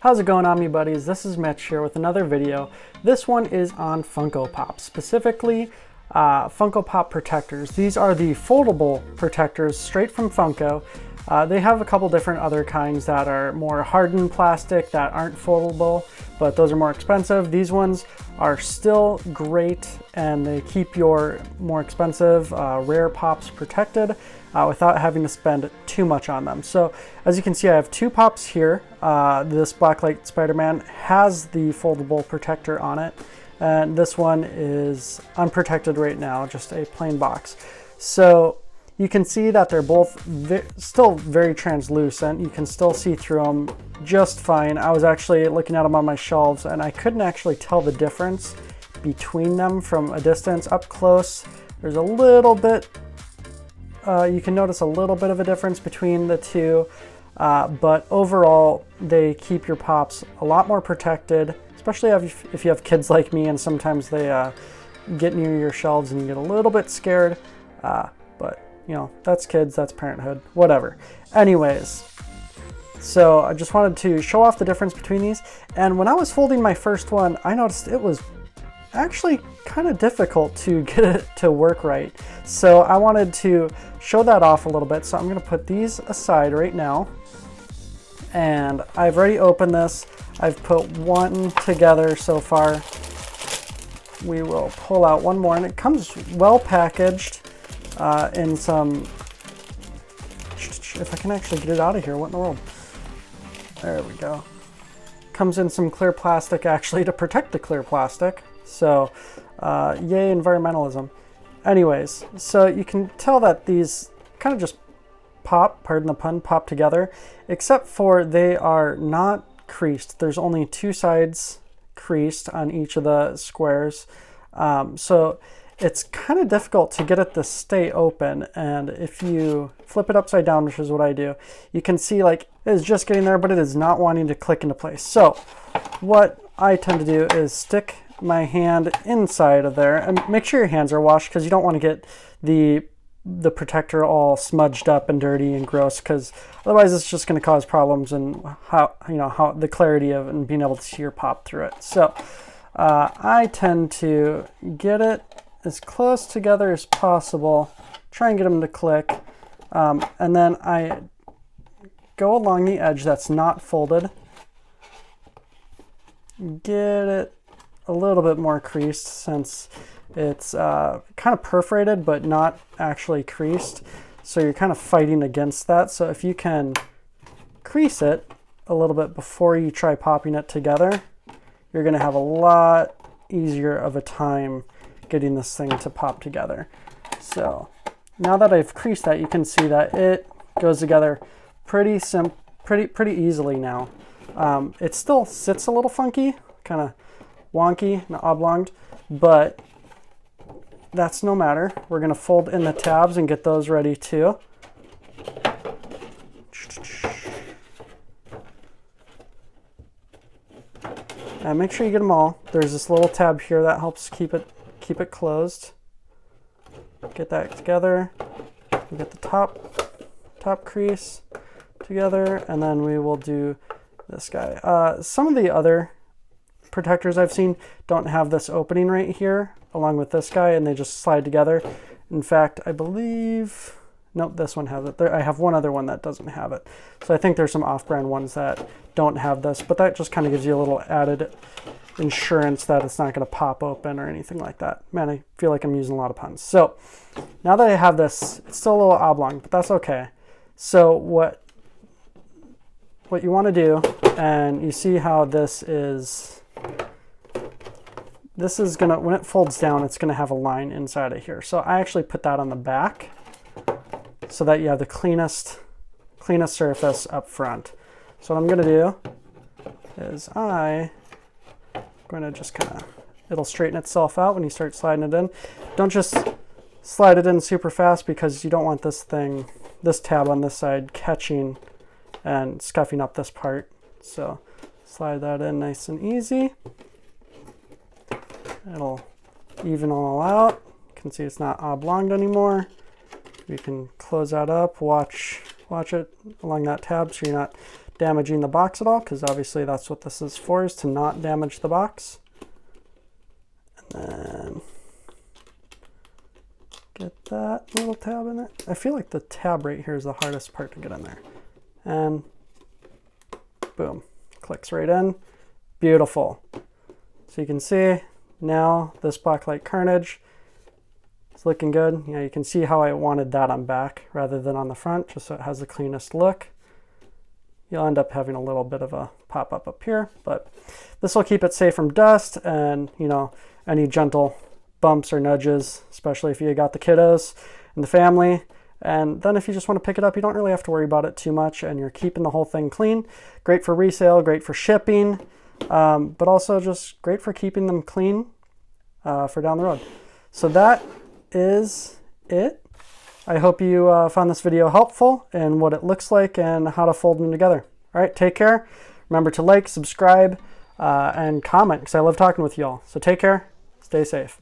How's it going, Omnibuddies? This is Mitch here with another video. This one is on Funko Pop, specifically Funko Pop protectors. These are the foldable protectors straight from Funko. They have a couple different other kinds that are more hardened plastic that aren't foldable, but those are more expensive. These ones are still great and they keep your more expensive rare pops protected without having to spend too much on them. So as you can see, I have two pops here. This Blacklight Spider-Man has the foldable protector on it, and this one is unprotected right now, just a plain box. So you can see that they're both still very translucent. You can still see through them just fine. I was actually looking at them on my shelves and I couldn't actually tell the difference between them from a distance. Up close, there's a little bit, you can notice a little bit of a difference between the two, but overall they keep your pops a lot more protected, especially if you have kids like me and sometimes they get near your shelves and you get a little bit scared, but you know, that's kids, that's parenthood, whatever. Anyways, so I just wanted to show off the difference between these. And when I was folding my first one, I noticed it was actually kind of difficult to get it to work right. So I wanted to show that off a little bit. So I'm going to put these aside right now. And I've already opened this. I've put one together so far. We will pull out one more, and it comes well packaged. In some, if I can actually get it out of here, what in the world? There we go. Comes in some clear plastic actually to protect the clear plastic. So yay environmentalism. Anyways, so you can tell that these kind of just pop, pardon the pun, pop together, except for they are not creased. There's only two sides creased on each of the squares. So it's kind of difficult to get it to stay open, and if you flip it upside down, which is what I do, you can see like it is just getting there, but it is not wanting to click into place. So what I tend to do is stick my hand inside of there, and make sure your hands are washed because you don't want to get the protector all smudged up and dirty and gross, because otherwise it's just going to cause problems and how the clarity of and being able to see your pop through it. So I tend to get it as close together as possible, try and get them to click, and then I go along the edge that's not folded, get it a little bit more creased since it's kind of perforated but not actually creased, so you're kind of fighting against that. So if you can crease it a little bit before you try popping it together, you're going to have a lot easier of a time getting this thing to pop together. So now that I've creased that, you can see that it goes together pretty easily now. It still sits a little funky, kind of wonky and oblonged, but that's no matter. We're going to fold in the tabs and get those ready too. And make sure you get them all. There's this little tab here that helps keep it closed. Get that together. We get the top crease together, and then we will do this guy. Some of the other protectors I've seen don't have this opening right here along with this guy, and they just slide together. In fact, I believe, nope, this one has it. I have one other one that doesn't have it. So I think there's some off-brand ones that don't have this, but that just kind of gives you a little added insurance that it's not going to pop open or anything like that. Man, I feel like I'm using a lot of puns. So now that I have this, it's still a little oblong, but that's okay. So what you want to do, and you see how this is gonna, when it folds down, it's gonna have a line inside of here. So I actually put that on the back so that you have the cleanest surface up front. So what I'm gonna do is I'm going to just kind of, it'll straighten itself out when you start sliding it in. Don't just slide it in super fast, because you don't want this tab on this side catching and scuffing up this part. So slide that in nice and easy. It'll even all out. You can see it's not oblonged anymore. You can close that up, watch it along that tab so you're not damaging the box at all, because obviously that's what this is for, is to not damage the box. And then get that little tab in it. I feel like the tab right here is the hardest part to get in there. And boom, clicks right in. Beautiful. So you can see now this Blacklight Carnage is looking good. You know, you can see how I wanted that on back rather than on the front, just so it has the cleanest look. You'll end up having a little bit of a pop-up up here, but this will keep it safe from dust and, you know, any gentle bumps or nudges, especially if you got the kiddos and the family. And then if you just want to pick it up, you don't really have to worry about it too much, and you're keeping the whole thing clean. Great for resale, great for shipping, but also just great for keeping them clean for down the road. So that is it. I hope you found this video helpful in what it looks like and how to fold them together. All right, take care. Remember to like, subscribe, and comment, because I love talking with y'all. So take care, stay safe.